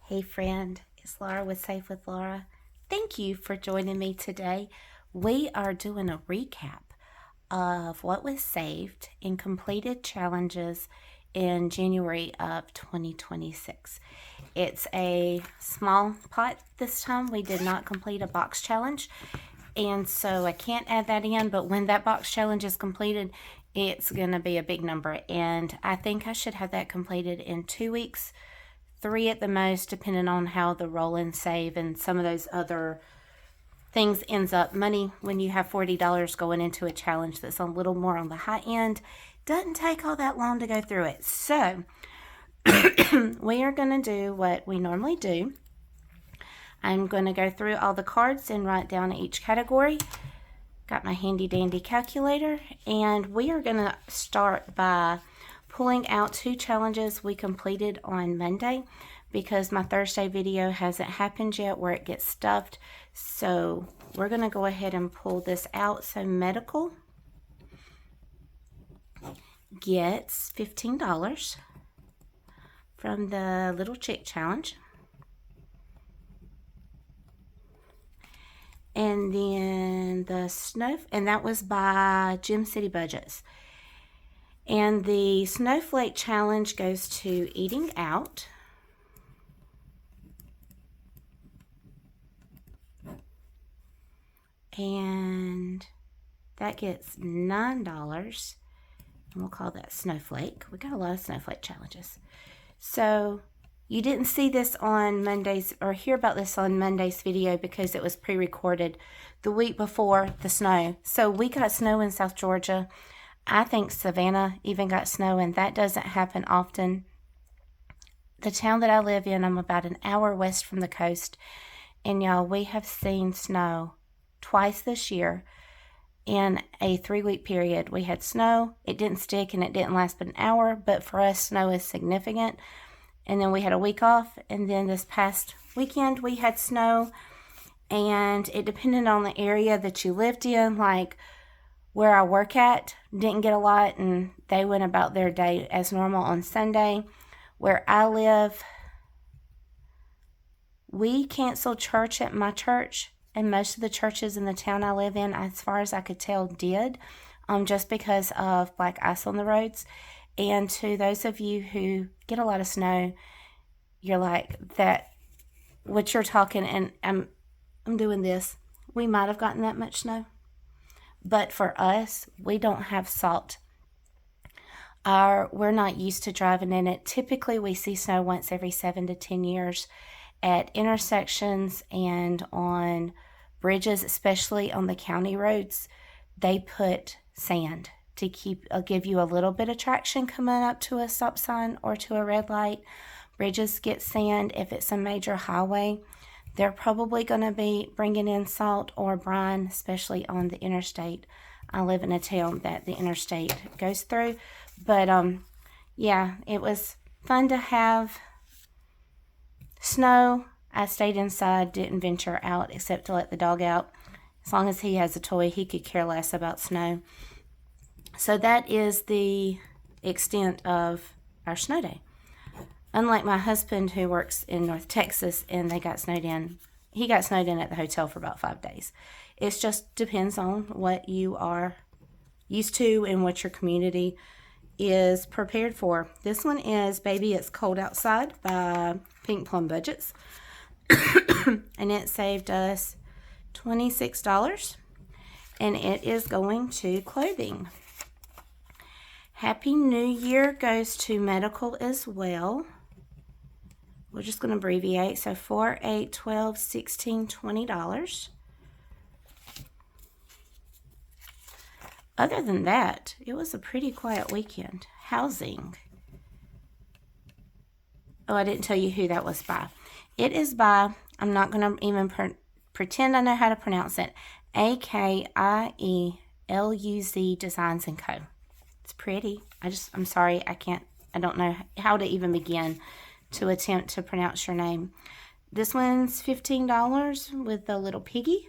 Hey friend, it's Laura with Safe with Laura. Thank you for joining me today. We are doing a recap of what was saved and completed challenges in January of 2026. It's a small pot this time. We did not complete a box challenge, and so I can't add that in, but when that box challenge is completed, it's going to be a big number, and I think I should have that completed in 2 weeks, 3 at the most, depending on how the roll and save and some of those other things ends up. Money, when you have $40 going into a challenge that's a little more on the high end, doesn't take all that long to go through it. So we are going to do what we normally do. I'm going to go through all the cards and write down each category. Got my handy dandy calculator, and we are going to start by pulling out 2 challenges we completed on Monday, because my Thursday video hasn't happened yet where it gets stuffed. So we're going to go ahead and pull this out. So medical gets $15 from the Little Chick Challenge. And then the snow, and that was by Gem City Budgets. And the Snowflake Challenge goes to Eating Out. And that gets $9. And we'll call that Snowflake. We got a lot of Snowflake challenges. So you didn't see this on Monday's or hear about this on Monday's video because it was pre-recorded the week before the snow. So we got snow in South Georgia. I think Savannah even got snow, and that doesn't happen often. The town that I live in, I'm about an hour west from the coast, and y'all, we have seen snow twice this year in a 3-week period. We had snow, it didn't stick, and it didn't last but an hour, but for us, snow is significant. And then we had a week off, and then this past weekend, we had snow, and it depended on the area that you lived in. Like where I work at didn't get a lot, and they went about their day as normal on Sunday. Where I live, we canceled church at my church, and most of the churches in the town I live in, as far as I could tell, did, just because of black ice on the roads. And to those of you who get a lot of snow, you're like, that, what you're talking, and I'm doing this, we might have gotten that much snow. But for us, we don't have salt. We're not used to driving in it. Typically, we see snow once every 7 to 10 years at intersections and on bridges, especially on the county roads. They put sand to give you a little bit of traction coming up to a stop sign or to a red light. Bridges get sand. If it's a major highway, they're probably going to be bringing in salt or brine, especially on the interstate. I live in a town that the interstate goes through. But yeah, it was fun to have snow. I stayed inside, didn't venture out except to let the dog out. As long as he has a toy, he could care less about snow. So that is the extent of our snow day. Unlike my husband, who works in North Texas, and they got snowed in. He got snowed in at the hotel for about 5 days. It just depends on what you are used to and what your community is prepared for. This one is Baby It's Cold Outside by Pink Plum Budgets. And it saved us $26. And it is going to clothing. Happy New Year goes to medical as well. We're just going to abbreviate. So 4, 8, 12, 16, $20. Other than that, it was a pretty quiet weekend. Housing. Oh, I didn't tell you who that was by. It is by, I'm not going to even pretend I know how to pronounce it, AKIELUZ Designs & Co. It's pretty. I'm sorry, I don't know how to even begin to attempt to pronounce your name. This one's $15 with the little piggy.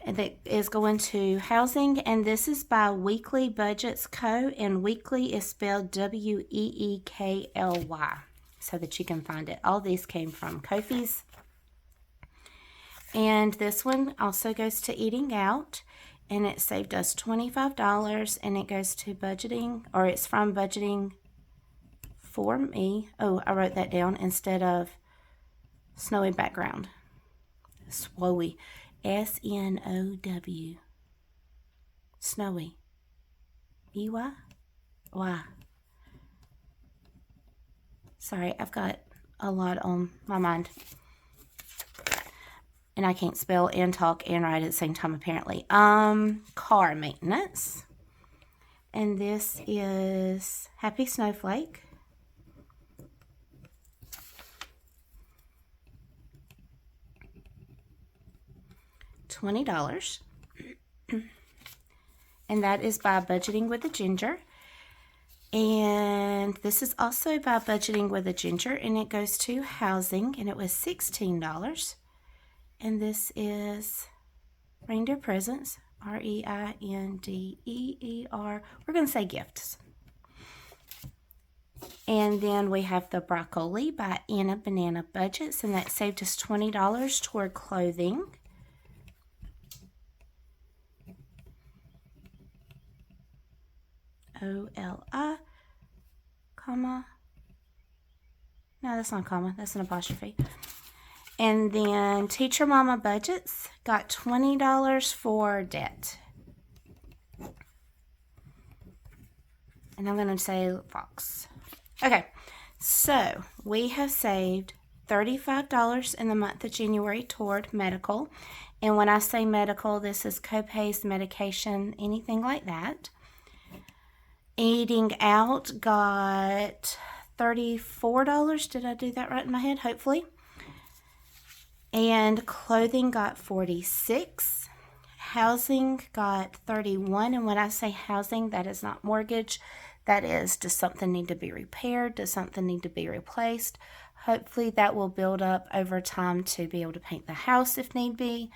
that is going to housing, and this is by Weekly Budgets Co. And Weekly is spelled Weekly, so that you can find it. All these came from Kofi's. And this one also goes to Eating Out, and it saved us $25, and it goes to budgeting, or it's from budgeting for me. Oh, I wrote that down instead of snowy background. Snowy. S-N-O-W. Snowy. E-Y? Y. Sorry, I've got a lot on my mind. And I can't spell and talk and write at the same time, apparently. Car maintenance. And this is Happy Snowflake. $20. And that is by Budgeting with a Ginger. And this is also by Budgeting with a Ginger, and it goes to housing, and it was $16. And this is Reindeer Presents, R-E-I-N-D-E-E-R. We're going to say gifts. And then we have the Broccoli by Anna Banana Budgets, and that saved us $20 toward clothing. O-L-I, comma. No, that's not a comma. That's an apostrophe. And then Teacher Mama Budgets got $20 for debt. And I'm going to say Fox. Okay, so we have saved $35 in the month of January toward medical. And when I say medical, this is copays, medication, anything like that. Eating Out got $34. Did I do that right in my head? Hopefully. And clothing got $46. Housing got $31. And when I say housing, that is not mortgage. That is, does something need to be repaired? Does something need to be replaced? Hopefully that will build up over time to be able to paint the house if need be.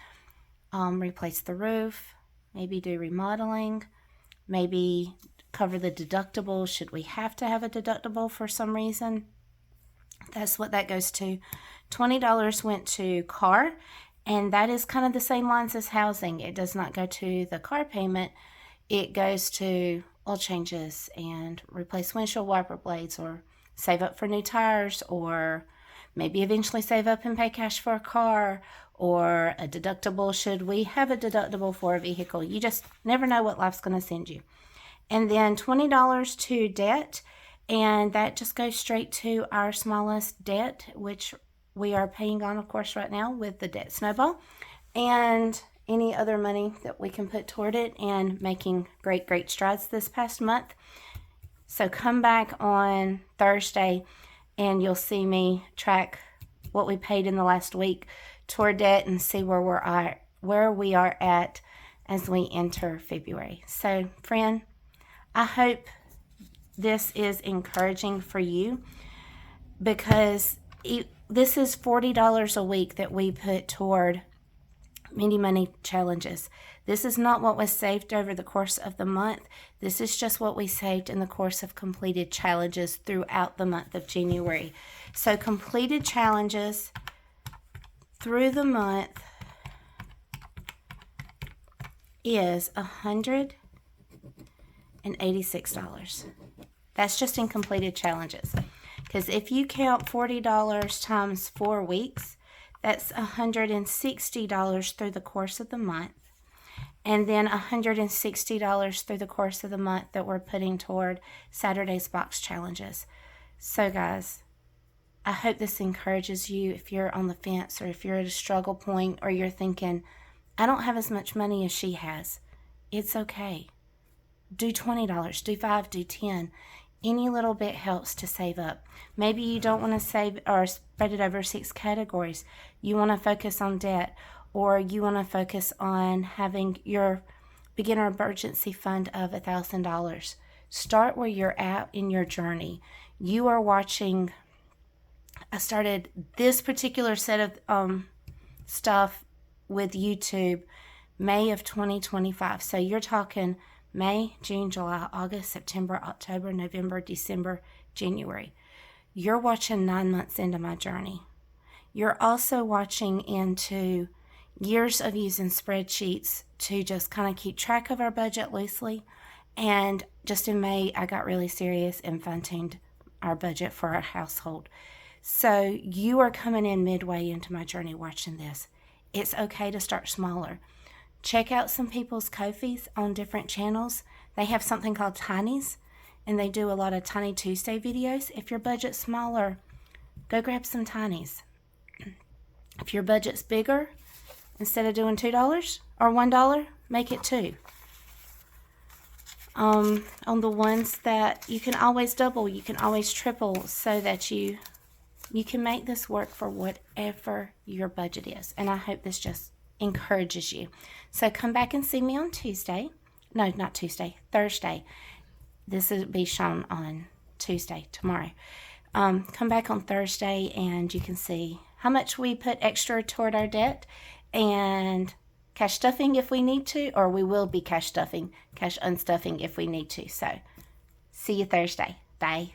Replace the roof. Maybe do remodeling. Maybe cover the deductible should we have to have a deductible for some reason. That's what that goes to. $20 went to car, and that is kind of the same lines as housing. It does not go to the car payment. It goes to oil changes and replace windshield wiper blades, or save up for new tires, or maybe eventually save up and pay cash for a car, or a deductible should we have a deductible for a vehicle. You just never know what life's going to send you. And then $20 to debt, and that just goes straight to our smallest debt, which we are paying on, of course, right now with the debt snowball, and any other money that we can put toward it, and making great strides this past month. So come back on Thursday and you'll see me track what we paid in the last week toward debt and see where we are at as we enter February. So, friend, I hope this is encouraging for you, because this is $40 a week that we put toward mini money challenges. This is not what was saved over the course of the month. This is just what we saved in the course of completed challenges throughout the month of January. So completed challenges through the month is $186. That's just in completed challenges. Because if you count $40 times 4 weeks, that's $160 through the course of the month. And then $160 through the course of the month that we're putting toward Saturday's box challenges. So guys, I hope this encourages you if you're on the fence, or if you're at a struggle point, or you're thinking, I don't have as much money as she has. It's okay. Do $20, do $5, do $10. Any little bit helps to save up. Maybe you don't want to save or spread it over 6 categories. You want to focus on debt, or you want to focus on having your beginner emergency fund of $1,000. Start where you're at in your journey. You are watching. I started this particular set of stuff with YouTube May of 2025. So you're talking May, June, July, August, September, October, November, December, January. You're watching 9 months into my journey. You're also watching into years of using spreadsheets to just kind of keep track of our budget loosely. And just in May, I got really serious and fine-tuned our budget for our household. So you are coming in midway into my journey watching this. It's okay to start smaller. Check out some people's Ko-fis on different channels. They have something called Tinies, and they do a lot of Tiny Tuesday videos. If your budget's smaller, go grab some Tinies. If your budget's bigger, instead of doing $2 or $1, make it $2. On the ones that you can always double, you can always triple, so that you can make this work for whatever your budget is. And I hope this just encourages you. So come back and see me on Tuesday. No, not Tuesday, Thursday. This will be shown on Tuesday, tomorrow. Come back on Thursday and you can see how much we put extra toward our debt, and cash stuffing if we need to, or we will be cash unstuffing if we need to. So see you Thursday. Bye.